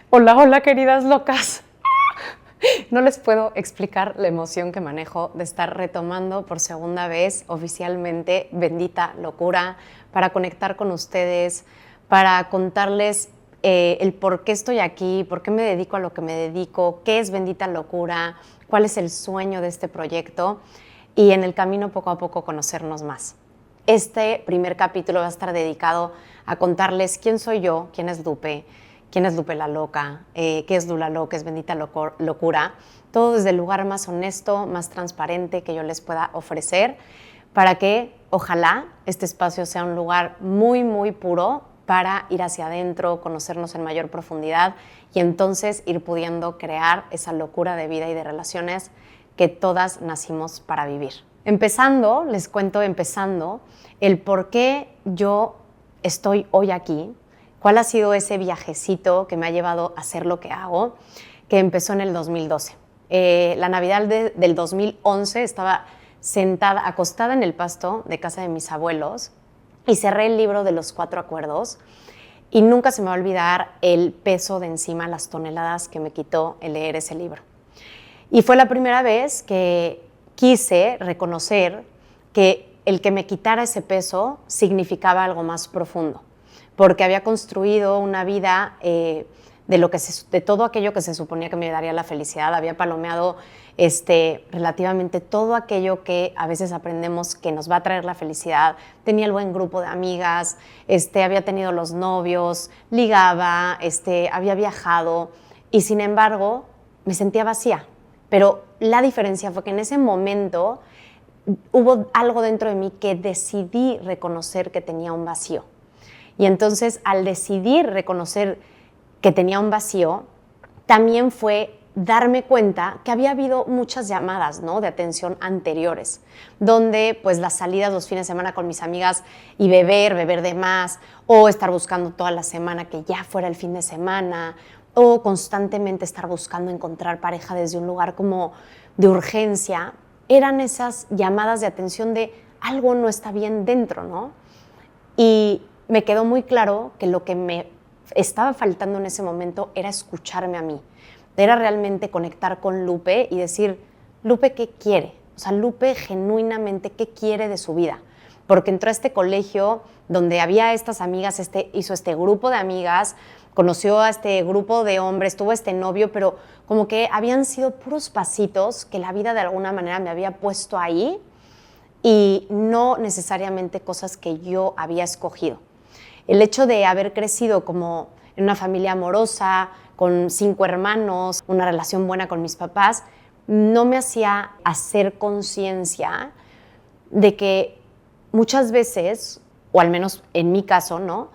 Hola, hola, queridas locas. No les puedo explicar la emoción que manejo de estar retomando por segunda vez oficialmente Bendita Locura, para conectar con ustedes, para contarles el por qué estoy aquí, por qué me dedico a lo que me dedico, qué es Bendita Locura, cuál es el sueño de este proyecto y en el camino poco a poco conocernos más. Este primer capítulo va a estar dedicado a contarles quién soy yo, quién es Lupe la Loca, qué es Lulalo, qué es Bendita Locura, todo desde el lugar más honesto, más transparente que yo les pueda ofrecer, para que ojalá este espacio sea un lugar muy, muy puro para ir hacia adentro, conocernos en mayor profundidad y entonces ir pudiendo crear esa locura de vida y de relaciones que todas nacimos para vivir. Les cuento el por qué yo estoy hoy aquí, cuál ha sido ese viajecito que me ha llevado a hacer lo que hago, que empezó en el 2012. La Navidad del 2011 estaba sentada, acostada en el pasto de casa de mis abuelos y cerré el libro de los 4 acuerdos y nunca se me va a olvidar el peso de encima, las toneladas que me quitó el leer ese libro. Y fue la primera vez que quise reconocer que el que me quitara ese peso significaba algo más profundo, porque había construido una vida de todo aquello que se suponía que me daría la felicidad. Había palomeado relativamente todo aquello que a veces aprendemos que nos va a traer la felicidad. Tenía el buen grupo de amigas, había tenido los novios, ligaba, había viajado y sin embargo me sentía vacía. Pero la diferencia fue que en ese momento hubo algo dentro de mí que decidí reconocer que tenía un vacío. Y entonces, al decidir reconocer que tenía un vacío, también fue darme cuenta que había habido muchas llamadas, ¿no?, de atención anteriores, donde pues las salidas los fines de semana con mis amigas y beber de más, o estar buscando toda la semana que ya fuera el fin de semana, o constantemente estar buscando encontrar pareja desde un lugar como de urgencia, eran esas llamadas de atención de algo no está bien dentro, ¿no? Y me quedó muy claro que lo que me estaba faltando en ese momento era escucharme a mí, era realmente conectar con Lupe y decir, Lupe, ¿qué quiere? O sea, Lupe genuinamente, ¿qué quiere de su vida? Porque entró a este colegio donde había estas amigas, hizo este grupo de amigas, conoció a este grupo de hombres, tuvo este novio, pero como que habían sido puros pasitos que la vida de alguna manera me había puesto ahí y no necesariamente cosas que yo había escogido. El hecho de haber crecido como en una familia amorosa, con 5 hermanos, una relación buena con mis papás, no me hacía hacer conciencia de que muchas veces, o al menos en mi caso, ¿no?,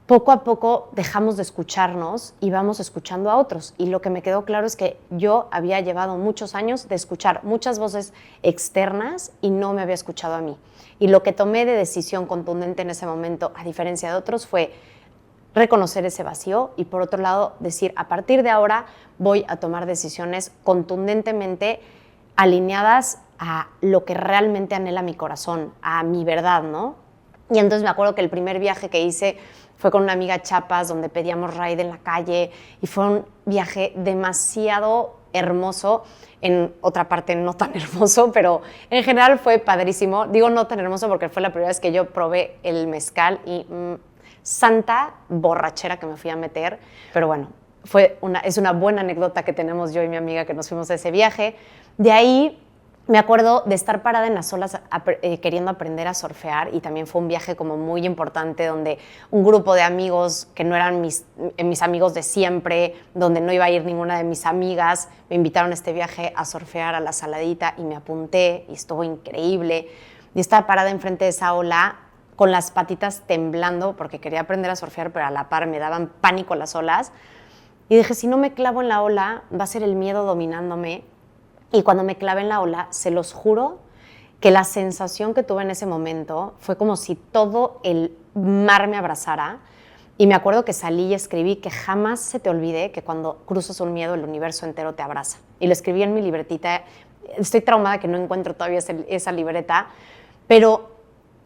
poco a poco dejamos de escucharnos y vamos escuchando a otros. Y lo que me quedó claro es que yo había llevado muchos años de escuchar muchas voces externas y no me había escuchado a mí. Y lo que tomé de decisión contundente en ese momento, a diferencia de otros, fue reconocer ese vacío y, por otro lado, decir, a partir de ahora voy a tomar decisiones contundentemente alineadas a lo que realmente anhela mi corazón, a mi verdad, ¿no? Y entonces me acuerdo que el primer viaje que hice fue con una amiga a Chiapas, donde pedíamos ride en la calle, y fue un viaje demasiado hermoso. En otra parte no tan hermoso, pero en general fue padrísimo. Digo no tan hermoso porque fue la primera vez que yo probé el mezcal y santa borrachera que me fui a meter. Pero bueno, es una buena anécdota que tenemos yo y mi amiga que nos fuimos a ese viaje. De ahí me acuerdo de estar parada en las olas queriendo aprender a surfear, y también fue un viaje como muy importante donde un grupo de amigos que no eran mis amigos de siempre, donde no iba a ir ninguna de mis amigas, me invitaron a este viaje a surfear a la Saladita y me apunté y estuvo increíble. Y estaba parada enfrente de esa ola con las patitas temblando porque quería aprender a surfear, pero a la par me daban pánico las olas. Y dije, si no me clavo en la ola, va a ser el miedo dominándome. Y cuando me clavé en la ola, se los juro que la sensación que tuve en ese momento fue como si todo el mar me abrazara. Y me acuerdo que salí y escribí que jamás se te olvide que cuando cruzas un miedo, el universo entero te abraza. Y lo escribí en mi libretita. Estoy traumada que no encuentro todavía esa libreta, pero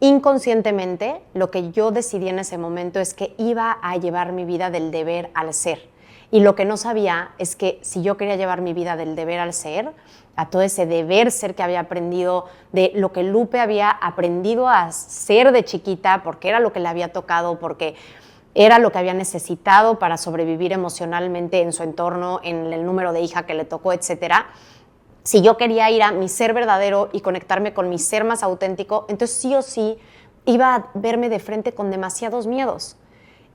inconscientemente lo que yo decidí en ese momento es que iba a llevar mi vida del deber al ser. Y lo que no sabía es que si yo quería llevar mi vida del deber al ser, a todo ese deber ser que había aprendido, de lo que Lupe había aprendido a ser de chiquita, porque era lo que le había tocado, porque era lo que había necesitado para sobrevivir emocionalmente en su entorno, en el número de hija que le tocó, etcétera. Si yo quería ir a mi ser verdadero y conectarme con mi ser más auténtico, entonces sí o sí iba a verme de frente con demasiados miedos.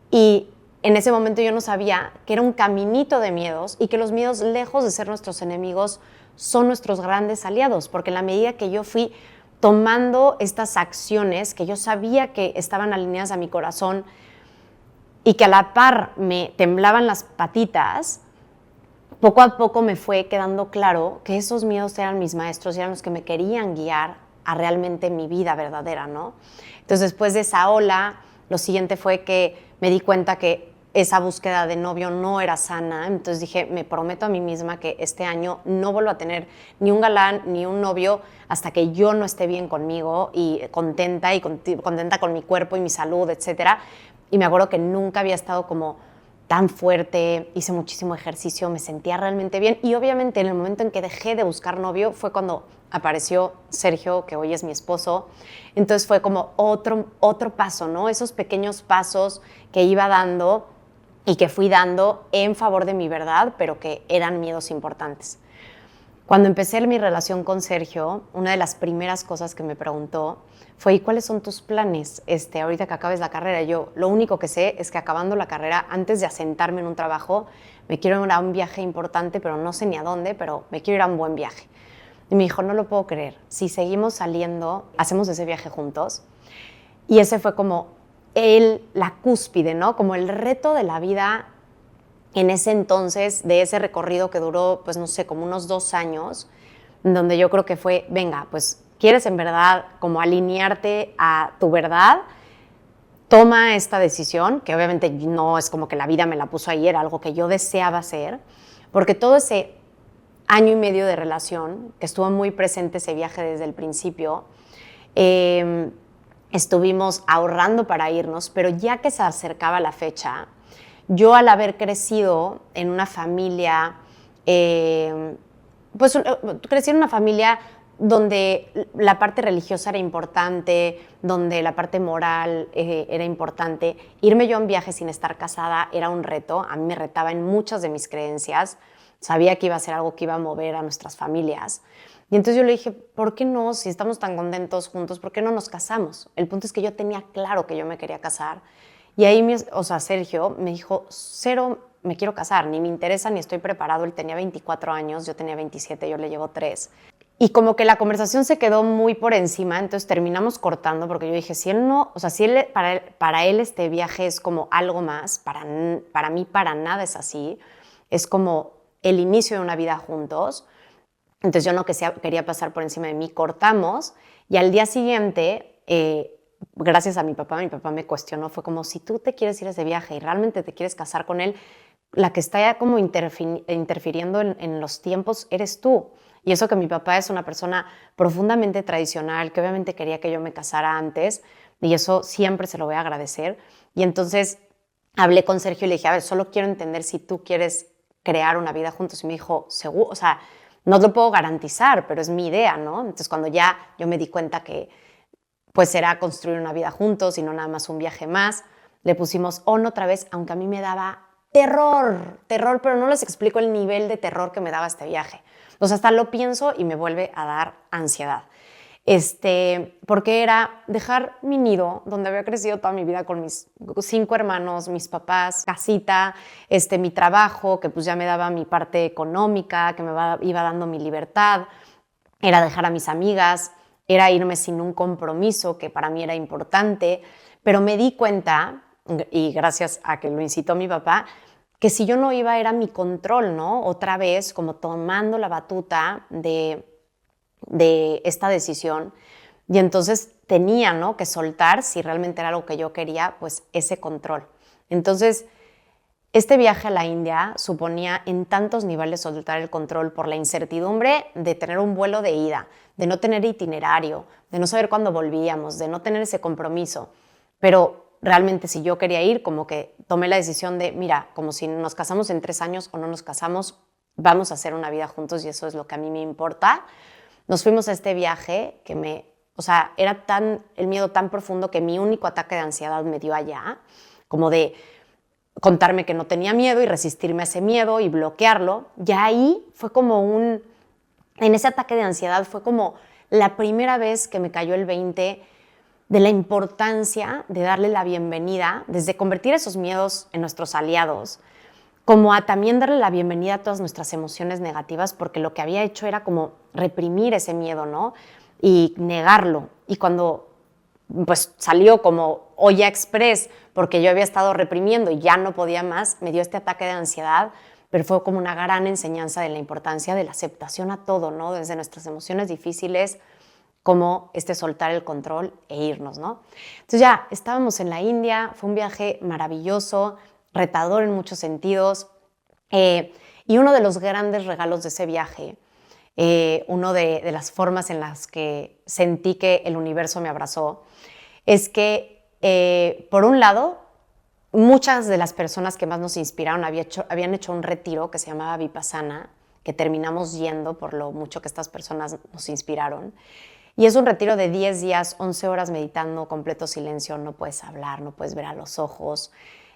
Y en ese momento yo no sabía que era un caminito de miedos y que los miedos, lejos de ser nuestros enemigos, son nuestros grandes aliados, porque en la medida que yo fui tomando estas acciones que yo sabía que estaban alineadas a mi corazón y que a la par me temblaban las patitas, poco a poco me fue quedando claro que esos miedos eran mis maestros y eran los que me querían guiar a realmente mi vida verdadera, ¿no? Entonces, después de esa ola, lo siguiente fue que me di cuenta que esa búsqueda de novio no era sana. Entonces dije, me prometo a mí misma que este año no vuelvo a tener ni un galán ni un novio hasta que yo no esté bien conmigo y contenta con mi cuerpo y mi salud, etcétera. Y me acuerdo que nunca había estado como tan fuerte, hice muchísimo ejercicio, me sentía realmente bien. Y obviamente en el momento en que dejé de buscar novio fue cuando apareció Sergio, que hoy es mi esposo. Entonces fue como otro paso, ¿no? Esos pequeños pasos que iba dando y que fui dando en favor de mi verdad, pero que eran miedos importantes. Cuando empecé mi relación con Sergio, una de las primeras cosas que me preguntó fue, ¿y cuáles son tus planes ahorita que acabes la carrera? Yo lo único que sé es que acabando la carrera, antes de asentarme en un trabajo, me quiero ir a un viaje importante, pero no sé ni a dónde, pero me quiero ir a un buen viaje. Y me dijo, no lo puedo creer, si seguimos saliendo, hacemos ese viaje juntos. Y ese fue como la cúspide, ¿no? Como el reto de la vida en ese entonces, de ese recorrido que duró, pues no sé, como unos 2 años, donde yo creo que fue, venga, pues quieres en verdad como alinearte a tu verdad, toma esta decisión, que obviamente no es como que la vida me la puso ahí, era algo que yo deseaba hacer, porque todo ese año y medio de relación, que estuvo muy presente ese viaje desde el principio, estuvimos ahorrando para irnos, pero ya que se acercaba la fecha, yo al haber crecido en una familia, pues crecí en una familia donde la parte religiosa era importante, donde la parte moral era importante, irme yo a un viaje sin estar casada era un reto, a mí me retaba en muchas de mis creencias, sabía que iba a ser algo que iba a mover a nuestras familias. Y entonces yo le dije, ¿por qué no? Si estamos tan contentos juntos, ¿por qué no nos casamos? El punto es que yo tenía claro que yo me quería casar. Y ahí, Sergio me dijo, cero me quiero casar, ni me interesa, ni estoy preparado. Él tenía 24 años, yo tenía 27, yo le llevo 3. Y como que la conversación se quedó muy por encima, entonces terminamos cortando, porque yo dije, si él no, o sea, si él, para él este viaje es como algo más, para mí para nada es así, es como el inicio de una vida juntos. Entonces yo no quería pasar por encima de mí, cortamos, y al día siguiente, gracias a mi papá me cuestionó, fue como, si tú te quieres ir a ese viaje y realmente te quieres casar con él, la que está ya como interfiriendo en los tiempos eres tú. Y eso que mi papá es una persona profundamente tradicional, que obviamente quería que yo me casara antes, y eso siempre se lo voy a agradecer. Y entonces hablé con Sergio y le dije, a ver, solo quiero entender si tú quieres crear una vida juntos. Y me dijo, seguro, o sea, no te lo puedo garantizar, pero es mi idea, ¿no? Entonces cuando ya yo me di cuenta que pues era construir una vida juntos y no nada más un viaje más, le pusimos on otra vez, aunque a mí me daba terror, pero no les explico el nivel de terror que me daba este viaje. O sea, hasta lo pienso y me vuelve a dar ansiedad. Porque era dejar mi nido, donde había crecido toda mi vida con mis 5 hermanos, mis papás, casita, mi trabajo, que pues ya me daba mi parte económica, que iba dando mi libertad, era dejar a mis amigas, era irme sin un compromiso, que para mí era importante, pero me di cuenta, y gracias a que lo incitó mi papá, que si yo no iba era mi control, ¿no? Otra vez como tomando la batuta de esta decisión, y entonces tenía, ¿no?, que soltar, si realmente era algo que yo quería, pues ese control. Entonces, este viaje a la India suponía en tantos niveles soltar el control por la incertidumbre de tener un vuelo de ida, de no tener itinerario, de no saber cuándo volvíamos, de no tener ese compromiso. Pero realmente si yo quería ir, como que tomé la decisión de, mira, como si nos casamos en 3 años o no nos casamos, vamos a hacer una vida juntos y eso es lo que a mí me importa. Nos fuimos a este viaje que era el miedo tan profundo que mi único ataque de ansiedad me dio allá, como de contarme que no tenía miedo y resistirme a ese miedo y bloquearlo. Ya ahí fue como en ese ataque de ansiedad fue como la primera vez que me cayó el 20 de la importancia de darle la bienvenida, desde convertir esos miedos en nuestros aliados, como a también darle la bienvenida a todas nuestras emociones negativas, porque lo que había hecho era como reprimir ese miedo, ¿no? Y negarlo. Y cuando pues salió como olla express, porque yo había estado reprimiendo y ya no podía más, me dio este ataque de ansiedad, pero fue como una gran enseñanza de la importancia de la aceptación a todo, ¿no? Desde nuestras emociones difíciles, como soltar el control e irnos, ¿no? Entonces ya estábamos en la India, fue un viaje maravilloso, retador en muchos sentidos, y uno de los grandes regalos de ese viaje, una de las formas en las que sentí que el universo me abrazó, es que, por un lado, muchas de las personas que más nos inspiraron habían hecho un retiro que se llamaba Vipassana, que terminamos yendo por lo mucho que estas personas nos inspiraron. Y es un retiro de 10 días, 11 horas meditando, completo silencio, no puedes hablar, no puedes ver a los ojos,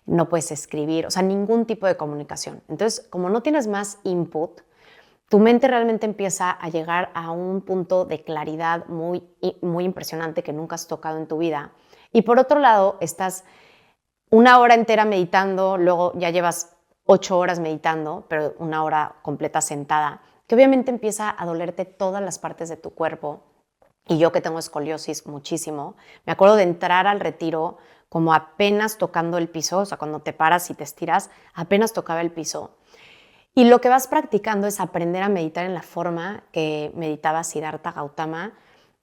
no puedes escribir, o sea, ningún tipo de comunicación. Entonces, como no tienes más input, tu mente realmente empieza a llegar a un punto de claridad muy, muy impresionante que nunca has tocado en tu vida. Y por otro lado, estás una hora entera meditando, luego ya llevas 8 horas meditando, pero una hora completa sentada, que obviamente empieza a dolerte todas las partes de tu cuerpo. Y yo que tengo escoliosis muchísimo, me acuerdo de entrar al retiro como apenas tocando el piso, o sea, cuando te paras y te estiras, apenas tocaba el piso. Y lo que vas practicando es aprender a meditar en la forma que meditaba Siddhartha Gautama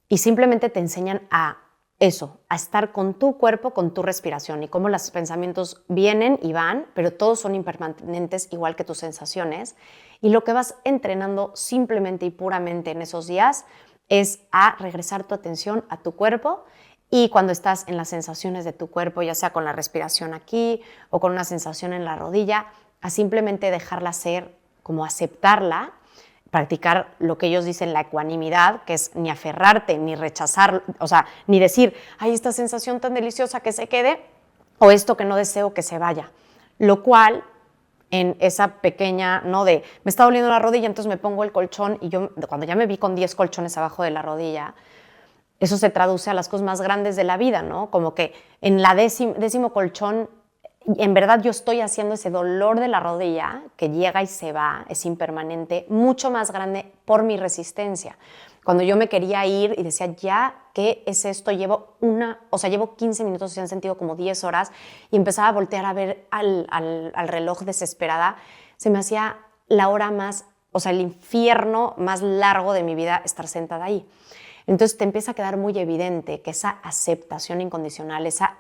y simplemente te enseñan a estar con tu cuerpo, con tu respiración y cómo los pensamientos vienen y van, pero todos son impermanentes igual que tus sensaciones. Y lo que vas entrenando simplemente y puramente en esos días es a regresar tu atención a tu cuerpo y cuando estás en las sensaciones de tu cuerpo, ya sea con la respiración aquí o con una sensación en la rodilla, a simplemente dejarla ser, como aceptarla, practicar lo que ellos dicen la ecuanimidad, que es ni aferrarte, ni rechazar, o sea, ni decir, ay, esta sensación tan deliciosa que se quede, o esto que no deseo que se vaya. Lo cual, en esa pequeña, ¿no? De, me está doliendo la rodilla, entonces me pongo el colchón, y yo, cuando ya me vi con 10 colchones abajo de la rodilla, eso se traduce a las cosas más grandes de la vida, ¿no? Como que en la décimo colchón, en verdad yo estoy haciendo ese dolor de la rodilla que llega y se va, es impermanente, mucho más grande por mi resistencia. Cuando yo me quería ir y decía, ya, ¿qué es esto? Llevo 15 minutos y se han sentido como 10 horas y empezaba a voltear a ver al reloj desesperada. Se me hacía la hora más, el infierno más largo de mi vida estar sentada ahí. Entonces te empieza a quedar muy evidente que esa aceptación incondicional, esa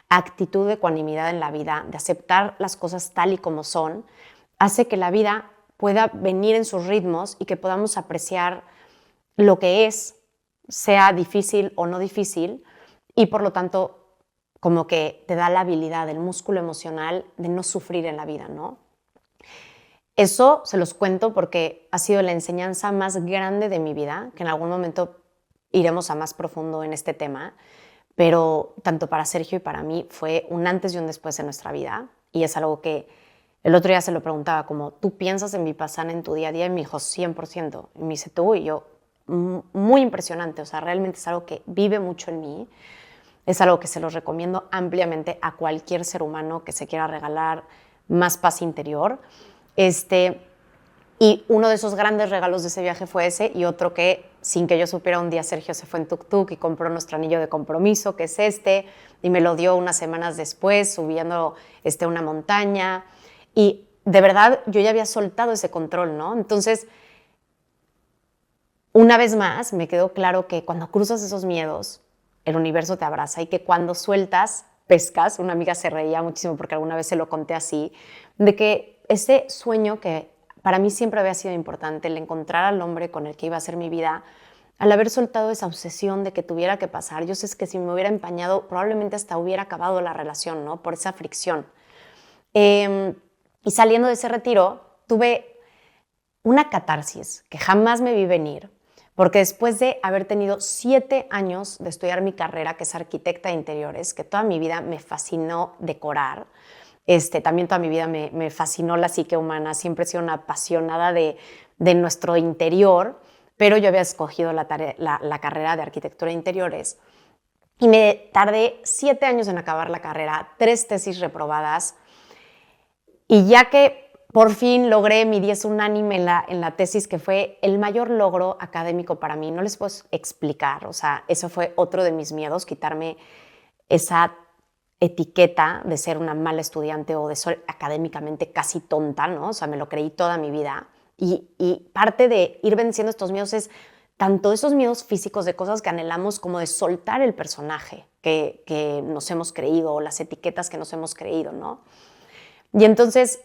actitud de ecuanimidad en la vida, de aceptar las cosas tal y como son, hace que la vida pueda venir en sus ritmos y que podamos apreciar lo que es, sea difícil o no difícil, y por lo tanto como que te da la habilidad, el músculo emocional de no sufrir en la vida, ¿no? Eso se los cuento porque ha sido la enseñanza más grande de mi vida, que en algún momento iremos a más profundo en este tema, pero tanto para Sergio y para mí fue un antes y un después en nuestra vida, y es algo que el otro día se lo preguntaba, como, ¿tú piensas en Vipassana en tu día a día? Y me dijo, 100%. Y me dice, tú, y yo, muy impresionante, realmente es algo que vive mucho en mí, es algo que se los recomiendo ampliamente a cualquier ser humano que se quiera regalar más paz interior. Y uno de esos grandes regalos de ese viaje fue ese, y otro que, sin que yo supiera, un día Sergio se fue en tuk-tuk y compró nuestro anillo de compromiso, que es y me lo dio unas semanas después, subiendo una montaña. Y de verdad, yo ya había soltado ese control, ¿no? Entonces, una vez más, me quedó claro que cuando cruzas esos miedos, el universo te abraza, y que cuando sueltas, pescas. Una amiga se reía muchísimo porque alguna vez se lo conté así, de que ese sueño que para mí siempre había sido importante, el encontrar al hombre con el que iba a ser mi vida, al haber soltado esa obsesión de que tuviera que pasar, yo sé que si me hubiera empeñado, probablemente hasta hubiera acabado la relación, ¿no? Por esa fricción. Y saliendo de ese retiro, tuve una catarsis que jamás me vi venir, porque después de haber tenido 7 años de estudiar mi carrera, que es arquitecta de interiores, que toda mi vida me fascinó decorar, también toda mi vida me fascinó la psique humana, siempre he sido una apasionada de nuestro interior, pero yo había escogido la carrera de arquitectura de interiores y me tardé 7 años en acabar la carrera, 3 tesis reprobadas, y ya que por fin logré mi 10 unánime en la tesis, que fue el mayor logro académico para mí, no les puedo explicar, o sea, eso fue otro de mis miedos, quitarme esa etiqueta de ser una mala estudiante o de ser académicamente casi tonta, ¿no? O sea, me lo creí toda mi vida. Y parte de ir venciendo estos miedos es tanto esos miedos físicos de cosas que anhelamos como de soltar el personaje que nos hemos creído o las etiquetas que nos hemos creído, ¿no? Y entonces,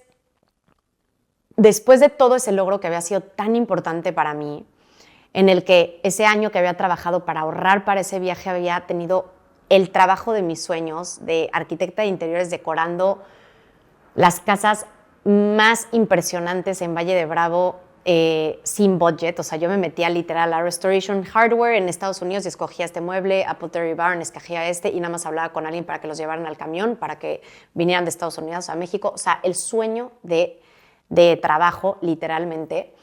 después de todo ese logro que había sido tan importante para mí, en el que ese año que había trabajado para ahorrar para ese viaje había tenido el trabajo de mis sueños de arquitecta de interiores decorando las casas más impresionantes en Valle de Bravo sin budget. O sea, yo me metía literal a Restoration Hardware en Estados Unidos y escogía este mueble, a Pottery Barn escogía y nada más hablaba con alguien para que los llevaran al camión, para que vinieran de Estados Unidos a México. O sea, el sueño de trabajo, literalmente.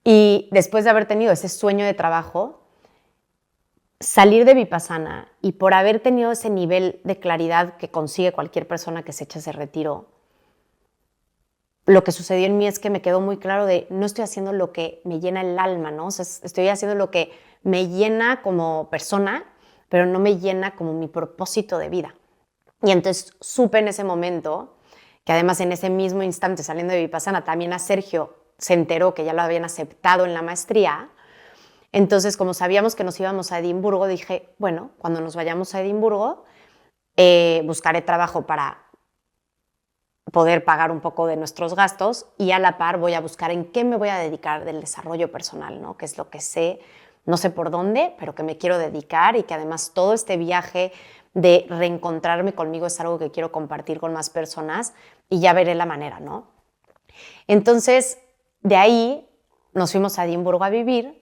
Y después de haber tenido ese sueño de trabajo, salir de Vipassana y por haber tenido ese nivel de claridad que consigue cualquier persona que se echa ese retiro, lo que sucedió en mí es que me quedó muy claro de no estoy haciendo lo que me llena el alma, ¿no? O sea, estoy haciendo lo que me llena como persona, pero no me llena como mi propósito de vida. Y entonces supe en ese momento, que además en ese mismo instante saliendo de Vipassana, también a Sergio se enteró que ya lo habían aceptado en la maestría. Entonces, como sabíamos que nos íbamos a Edimburgo, dije, bueno, cuando nos vayamos a Edimburgo, buscaré trabajo para poder pagar un poco de nuestros gastos y a la par voy a buscar en qué me voy a dedicar del desarrollo personal, ¿no? Que es lo que sé, no sé por dónde, pero que me quiero dedicar y que además todo este viaje de reencontrarme conmigo es algo que quiero compartir con más personas y ya veré la manera, ¿no? Entonces, de ahí nos fuimos a Edimburgo a vivir.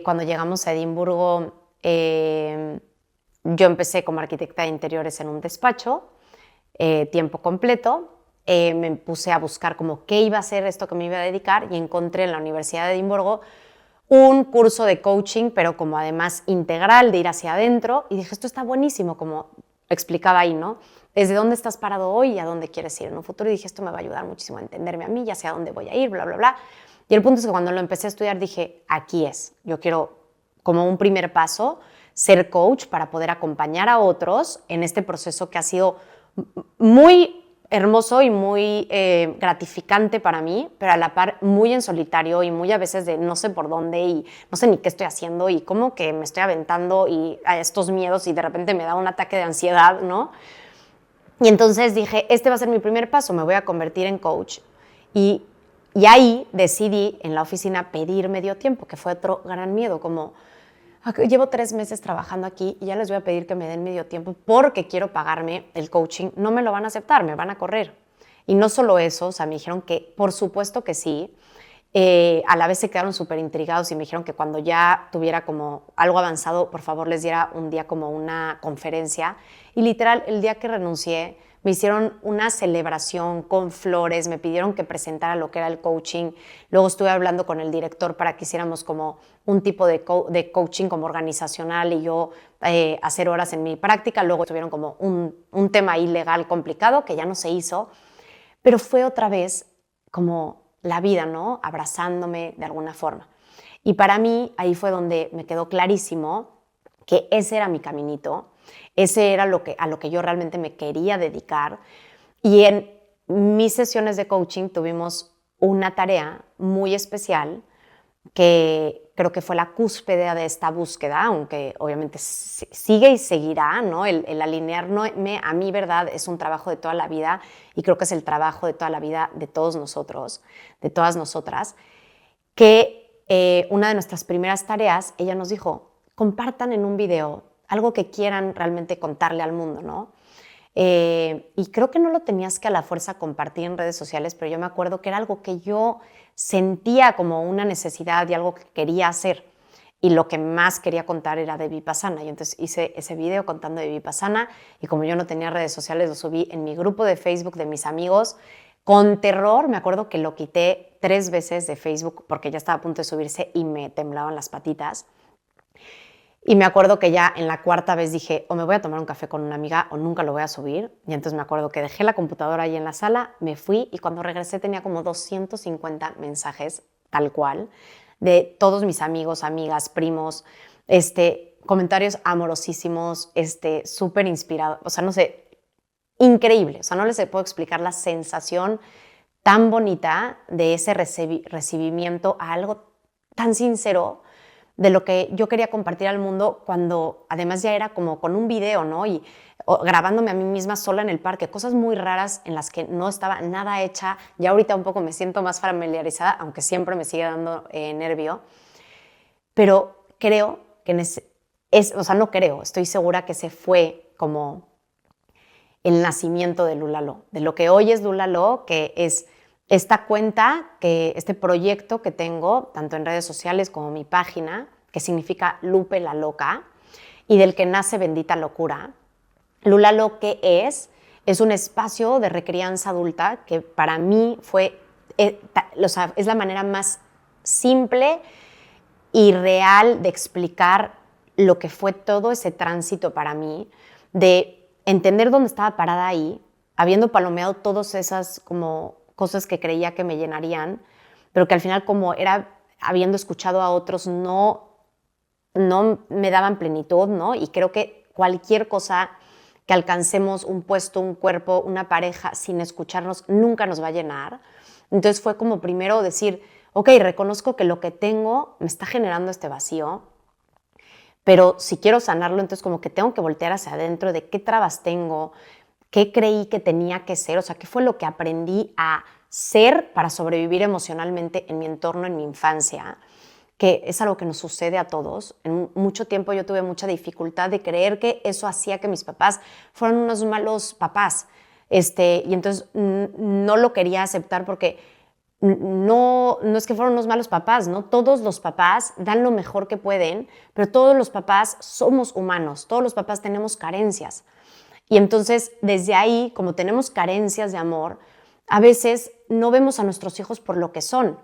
Cuando llegamos a Edimburgo, yo empecé como arquitecta de interiores en un despacho, tiempo completo. Me puse a buscar como qué iba a ser esto que me iba a dedicar y encontré en la Universidad de Edimburgo un curso de coaching, pero como además integral, de ir hacia adentro. Y dije, esto está buenísimo, como explicaba ahí, ¿no? Desde dónde estás parado hoy y a dónde quieres ir en un futuro. Y dije, esto me va a ayudar muchísimo a entenderme a mí y hacia dónde voy a ir, bla, bla, bla. Y el punto es que cuando lo empecé a estudiar dije, aquí es. Yo quiero, como un primer paso, ser coach para poder acompañar a otros en este proceso que ha sido muy hermoso y muy gratificante para mí, pero a la par muy en solitario y muy a veces de no sé por dónde y no sé ni qué estoy haciendo y cómo que me estoy aventando y a estos miedos y de repente me da un ataque de ansiedad, ¿no? Y entonces dije, este va a ser mi primer paso, me voy a convertir en coach. Y ahí decidí en la oficina pedir medio tiempo, que fue otro gran miedo, como llevo 3 meses trabajando aquí y ya les voy a pedir que me den medio tiempo porque quiero pagarme el coaching. No me lo van a aceptar, me van a correr. Y no solo eso, o sea, me dijeron que por supuesto que sí. A la vez se quedaron súper intrigados y me dijeron que cuando ya tuviera como algo avanzado, por favor les diera un día como una conferencia. Y literal, el día que renuncié, me hicieron una celebración con flores, me pidieron que presentara lo que era el coaching. Luego estuve hablando con el director para que hiciéramos como un tipo de coaching como organizacional y yo hacer horas en mi práctica. Luego tuvieron como un tema ilegal complicado que ya no se hizo, pero fue otra vez como la vida, ¿no? Abrazándome de alguna forma. Y para mí ahí fue donde me quedó clarísimo que ese era mi caminito, ese era a lo que yo realmente me quería dedicar. Y en mis sesiones de coaching tuvimos una tarea muy especial que creo que fue la cúspide de esta búsqueda, aunque obviamente sigue y seguirá, ¿no? El alinearme a mi verdad es un trabajo de toda la vida y creo que es el trabajo de toda la vida de todos nosotros, de todas nosotras, que una de nuestras primeras tareas, ella nos dijo, compartan en un video algo que quieran realmente contarle al mundo, ¿no? Y creo que no lo tenías que a la fuerza compartir en redes sociales, pero yo me acuerdo que era algo que yo sentía como una necesidad y algo que quería hacer. Y lo que más quería contar era de Vipassana. Y entonces hice ese video contando de Vipassana y como yo no tenía redes sociales, lo subí en mi grupo de Facebook de mis amigos. Con terror, me acuerdo que lo quité 3 veces de Facebook porque ya estaba a punto de subirse y me temblaban las patitas. Y me acuerdo que ya en la 4ª vez dije, o me voy a tomar un café con una amiga o nunca lo voy a subir. Y entonces me acuerdo que dejé la computadora ahí en la sala, me fui y cuando regresé tenía como 250 mensajes, tal cual, de todos mis amigos, amigas, primos, comentarios amorosísimos, súper inspirados, o sea, no sé, increíble. O sea, no les puedo explicar la sensación tan bonita de ese recibimiento a algo tan sincero de lo que yo quería compartir al mundo cuando además ya era como con un video, ¿no? Y grabándome a mí misma sola en el parque, cosas muy raras en las que no estaba nada hecha. Ya ahorita un poco me siento más familiarizada, aunque siempre me sigue dando nervio. Pero creo que o sea, no creo, estoy segura que se fue como el nacimiento de Lulalo, de lo que hoy es Lulalo, que es esta cuenta, este proyecto que tengo, tanto en redes sociales como mi página, que significa Lupe la Loca, y del que nace Bendita Locura. Lulalo, ¿qué es? Es un espacio de recrianza adulta que para mí es la manera más simple y real de explicar lo que fue todo ese tránsito para mí, de entender dónde estaba parada ahí, habiendo palomeado todas esas como cosas que creía que me llenarían, pero que al final como era habiendo escuchado a otros no me daban plenitud, ¿no? Y creo que cualquier cosa que alcancemos, un puesto, un cuerpo, una pareja, sin escucharnos, nunca nos va a llenar. Entonces fue como primero decir, ok, reconozco que lo que tengo me está generando este vacío, pero si quiero sanarlo, entonces como que tengo que voltear hacia adentro de qué trabas tengo, qué creí que tenía que ser, o sea, qué fue lo que aprendí a ser para sobrevivir emocionalmente en mi entorno, en mi infancia, que es algo que nos sucede a todos. En mucho tiempo yo tuve mucha dificultad de creer que eso hacía que mis papás fueran unos malos papás. Y entonces no lo quería aceptar porque no es que fueron unos malos papás, ¿no? Todos los papás dan lo mejor que pueden, pero todos los papás somos humanos, todos los papás tenemos carencias. Y entonces, desde ahí, como tenemos carencias de amor, a veces no vemos a nuestros hijos por lo que son.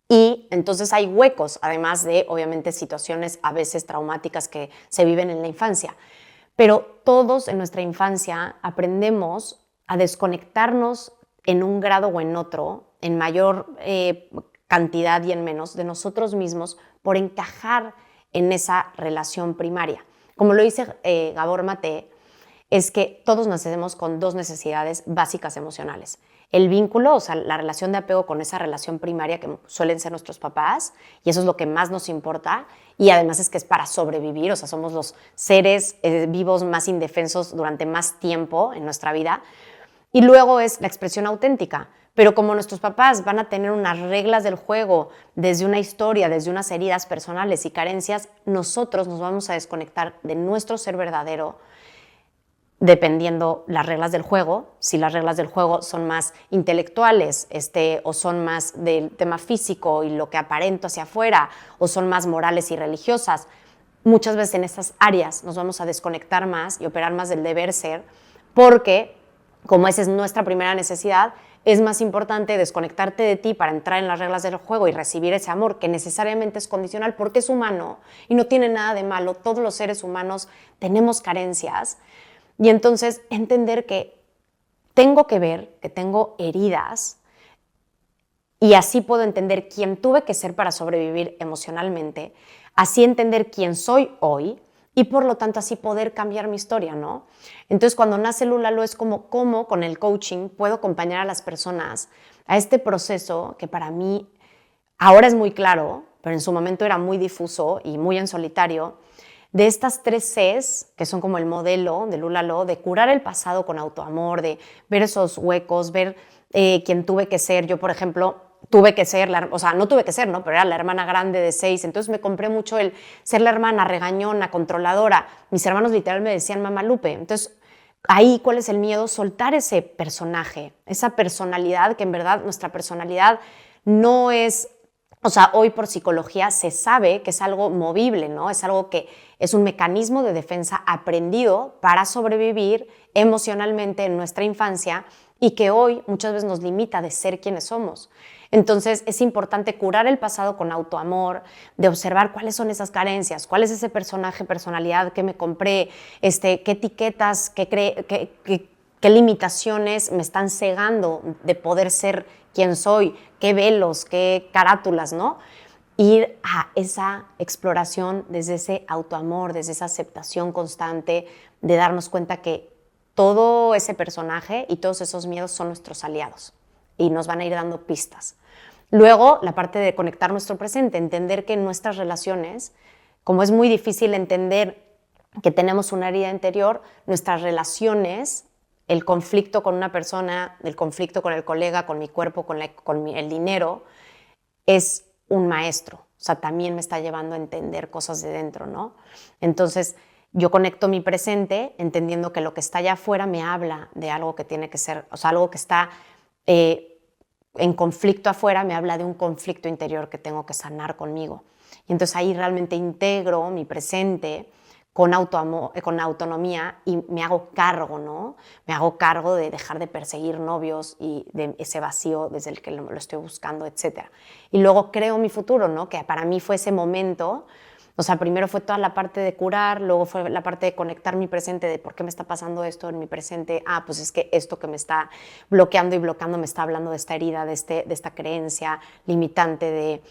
Y entonces hay huecos, además de, obviamente, situaciones a veces traumáticas que se viven en la infancia. Pero todos en nuestra infancia aprendemos a desconectarnos en un grado o en otro, en mayor cantidad y en menos, de nosotros mismos por encajar en esa relación primaria. Como lo dice Gabor Maté, es que todos nacemos con 2 necesidades básicas emocionales. El vínculo, o sea, la relación de apego con esa relación primaria que suelen ser nuestros papás, y eso es lo que más nos importa, y además es que es para sobrevivir, o sea, somos los seres vivos más indefensos durante más tiempo en nuestra vida. Y luego es la expresión auténtica, pero como nuestros papás van a tener unas reglas del juego desde una historia, desde unas heridas personales y carencias, nosotros nos vamos a desconectar de nuestro ser verdadero dependiendo las reglas del juego. Si las reglas del juego son más intelectuales o son más del tema físico y lo que aparento hacia afuera, o son más morales y religiosas, muchas veces en estas áreas nos vamos a desconectar más y operar más del deber ser, porque como esa es nuestra primera necesidad, es más importante desconectarte de ti para entrar en las reglas del juego y recibir ese amor que necesariamente es condicional porque es humano y no tiene nada de malo. Todos los seres humanos tenemos carencias. Y entonces entender que tengo que ver, que tengo heridas, y así puedo entender quién tuve que ser para sobrevivir emocionalmente, así entender quién soy hoy y por lo tanto así poder cambiar mi historia, ¿no? Entonces cuando nace Lulalo es como cómo con el coaching puedo acompañar a las personas a este proceso que para mí ahora es muy claro, pero en su momento era muy difuso y muy en solitario, de estas 3 Cs, que son como el modelo de Lulalo, de curar el pasado con autoamor, de ver esos huecos, ver quién tuve que ser. Yo, por ejemplo, tuve que ser, o sea, no tuve que ser, ¿no? Pero era la hermana grande de 6, entonces me compré mucho el ser la hermana regañona, controladora. Mis hermanos literal me decían Mamá Lupe. Entonces, ahí, ¿cuál es el miedo? Soltar ese personaje, esa personalidad, que en verdad nuestra personalidad no es, o sea, hoy por psicología se sabe que es algo movible, ¿no? Es algo que es un mecanismo de defensa aprendido para sobrevivir emocionalmente en nuestra infancia y que hoy muchas veces nos limita de ser quienes somos. Entonces es importante curar el pasado con autoamor, de observar cuáles son esas carencias, cuál es ese personaje, personalidad que me compré, qué etiquetas, qué limitaciones me están cegando de poder ser quien soy, qué velos, qué carátulas, ¿no? Ir a esa exploración desde ese autoamor, desde esa aceptación constante, de darnos cuenta que todo ese personaje y todos esos miedos son nuestros aliados y nos van a ir dando pistas. Luego, la parte de conectar nuestro presente, entender que en nuestras relaciones, como es muy difícil entender que tenemos una herida interior, nuestras relaciones, el conflicto con una persona, el conflicto con el colega, con mi cuerpo, con el dinero, es un maestro. O sea, también me está llevando a entender cosas de dentro, ¿no? Entonces, yo conecto mi presente entendiendo que lo que está allá afuera me habla de algo que tiene que ser, o sea, algo que está en conflicto afuera me habla de un conflicto interior que tengo que sanar conmigo. Y entonces ahí realmente integro mi presente con autonomía y me hago cargo, ¿no? Me hago cargo de dejar de perseguir novios y de ese vacío desde el que lo estoy buscando, etc. Y luego creo mi futuro, ¿no? Que para mí fue ese momento. O sea, primero fue toda la parte de curar, luego fue la parte de conectar mi presente, de por qué me está pasando esto en mi presente. Ah, pues es que esto que me está bloqueando y bloqueando me está hablando de esta herida, de esta creencia limitante de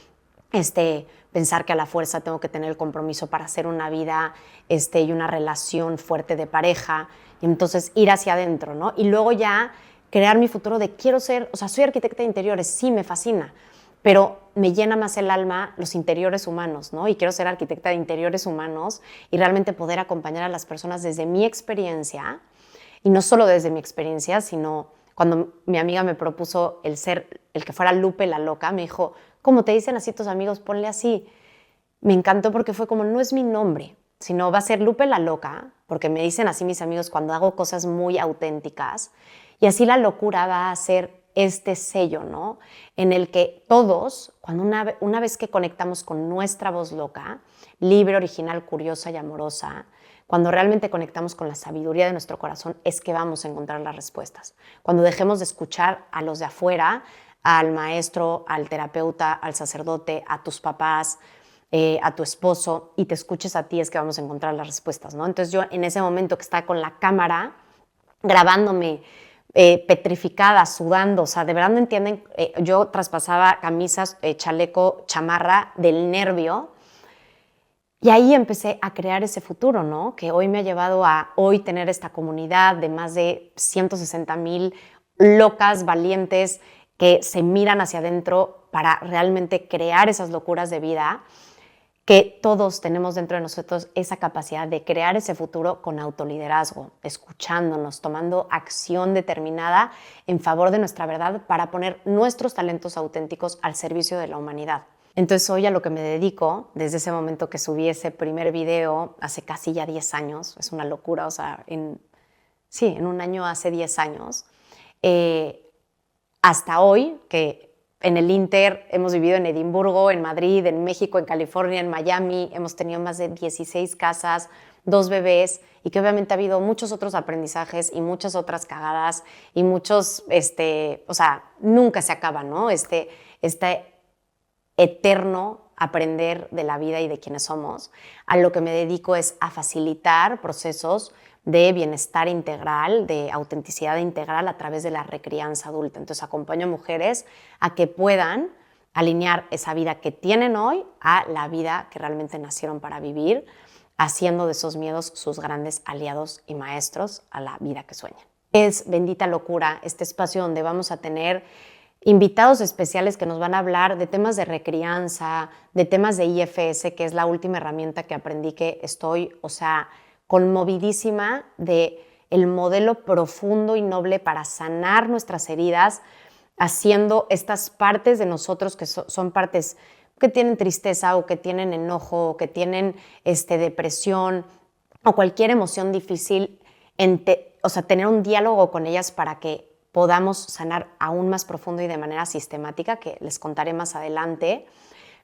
pensar que a la fuerza tengo que tener el compromiso para hacer una vida y una relación fuerte de pareja. Y entonces ir hacia adentro, ¿no? Y luego ya crear mi futuro de quiero ser, o sea, soy arquitecta de interiores, sí, me fascina, pero me llena más el alma los interiores humanos, ¿no? Y quiero ser arquitecta de interiores humanos y realmente poder acompañar a las personas desde mi experiencia, y no solo desde mi experiencia, sino cuando mi amiga me propuso el que fuera Lupe la loca, me dijo, ¿cómo te dicen así tus amigos? Ponle así. Me encantó porque fue como, no es mi nombre, sino va a ser Lupe la loca, porque me dicen así mis amigos cuando hago cosas muy auténticas, y así la locura va a ser este sello, ¿no? En el que todos, cuando una vez que conectamos con nuestra voz loca, libre, original, curiosa y amorosa, cuando realmente conectamos con la sabiduría de nuestro corazón, es que vamos a encontrar las respuestas. Cuando dejemos de escuchar a los de afuera, al maestro, al terapeuta, al sacerdote, a tus papás, a tu esposo, y te escuches a ti, es que vamos a encontrar las respuestas, ¿no? Entonces yo en ese momento que estaba con la cámara grabándome, petrificada, sudando, o sea, de verdad no entienden, yo traspasaba camisas, chaleco, chamarra del nervio, y ahí empecé a crear ese futuro, ¿no? Que hoy me ha llevado a hoy tener esta comunidad de más de 160,000 locas, valientes, que se miran hacia adentro para realmente crear esas locuras de vida, que todos tenemos dentro de nosotros esa capacidad de crear ese futuro con autoliderazgo, escuchándonos, tomando acción determinada en favor de nuestra verdad para poner nuestros talentos auténticos al servicio de la humanidad. Entonces hoy a lo que me dedico, desde ese momento que subí ese primer video, hace casi ya 10 años, es una locura, o sea, en un año hace 10 años, hasta hoy, que en el Inter hemos vivido en Edimburgo, en Madrid, en México, en California, en Miami, hemos tenido más de 16 casas, 2 bebés, y que obviamente ha habido muchos otros aprendizajes y muchas otras cagadas y muchos, o sea, nunca se acaba, ¿no? Este eterno aprender de la vida y de quiénes somos. A lo que me dedico es a facilitar procesos de bienestar integral, de autenticidad integral a través de la recrianza adulta. Entonces acompaño a mujeres a que puedan alinear esa vida que tienen hoy a la vida que realmente nacieron para vivir, haciendo de esos miedos sus grandes aliados y maestros a la vida que sueñan. Es Bendita Locura, este espacio donde vamos a tener invitados especiales que nos van a hablar de temas de recrianza, de temas de IFS, que es la última herramienta que aprendí, que estoy, o sea, conmovidísima de el modelo profundo y noble para sanar nuestras heridas haciendo estas partes de nosotros que son partes que tienen tristeza o que tienen enojo o que tienen depresión o cualquier emoción difícil, tener un diálogo con ellas para que podamos sanar aún más profundo y de manera sistemática, que les contaré más adelante.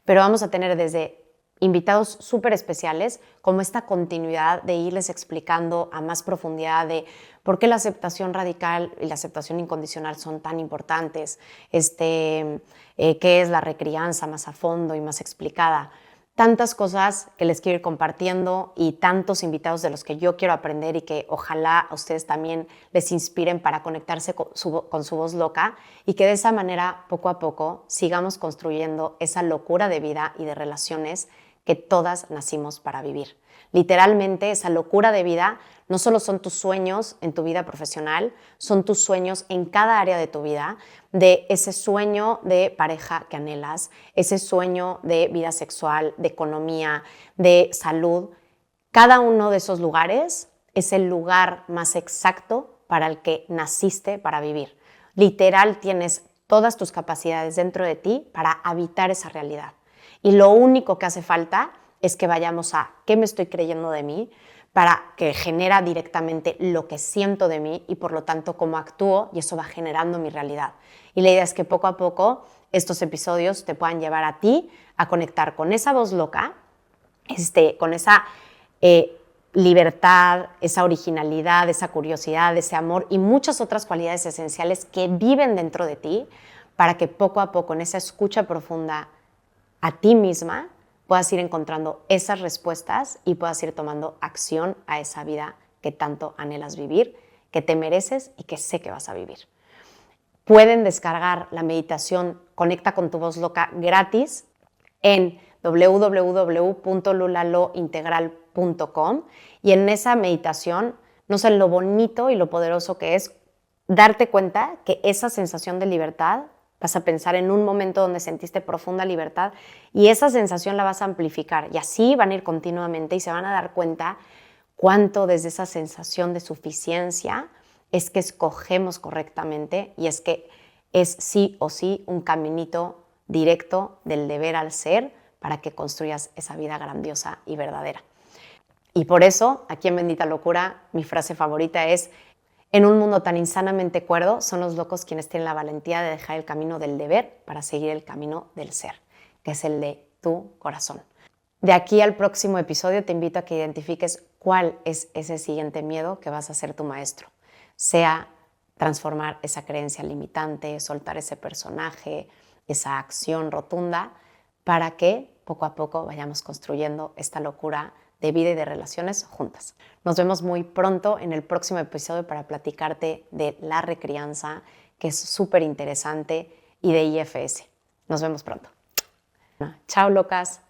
Pero vamos a tener desde invitados súper especiales, como esta continuidad de irles explicando a más profundidad de por qué la aceptación radical y la aceptación incondicional son tan importantes, qué es la recrianza más a fondo y más explicada. Tantas cosas que les quiero ir compartiendo y tantos invitados de los que yo quiero aprender y que ojalá a ustedes también les inspiren para conectarse con su voz loca y que de esa manera, poco a poco, sigamos construyendo esa locura de vida y de relaciones que todas nacimos para vivir. Literalmente, esa locura de vida no solo son tus sueños en tu vida profesional, son tus sueños en cada área de tu vida, de ese sueño de pareja que anhelas, ese sueño de vida sexual, de economía, de salud. Cada uno de esos lugares es el lugar más exacto para el que naciste para vivir. Literal, tienes todas tus capacidades dentro de ti para habitar esa realidad. Y lo único que hace falta es que vayamos a qué me estoy creyendo de mí, para que genera directamente lo que siento de mí y por lo tanto cómo actúo, y eso va generando mi realidad. Y la idea es que poco a poco estos episodios te puedan llevar a ti a conectar con esa voz loca, con esa libertad, esa originalidad, esa curiosidad, ese amor y muchas otras cualidades esenciales que viven dentro de ti, para que poco a poco en esa escucha profunda a ti misma puedas ir encontrando esas respuestas y puedas ir tomando acción a esa vida que tanto anhelas vivir, que te mereces y que sé que vas a vivir. Pueden descargar la meditación Conecta con tu voz loca gratis en www.lulalointegral.com, y en esa meditación, no sé lo bonito y lo poderoso que es darte cuenta que esa sensación de libertad, vas a pensar en un momento donde sentiste profunda libertad y esa sensación la vas a amplificar, y así van a ir continuamente y se van a dar cuenta cuánto desde esa sensación de suficiencia es que escogemos correctamente, y es que es sí o sí un caminito directo del deber al ser para que construyas esa vida grandiosa y verdadera. Y por eso, aquí en Bendita Locura, mi frase favorita es: en un mundo tan insanamente cuerdo, son los locos quienes tienen la valentía de dejar el camino del deber para seguir el camino del ser, que es el de tu corazón. De aquí al próximo episodio te invito a que identifiques cuál es ese siguiente miedo que vas a ser tu maestro. Sea transformar esa creencia limitante, soltar ese personaje, esa acción rotunda, para que poco a poco vayamos construyendo esta locura de vida y de relaciones juntas. Nos vemos muy pronto en el próximo episodio para platicarte de la recrianza, que es súper interesante, y de IFS. Nos vemos pronto. Chao, locas.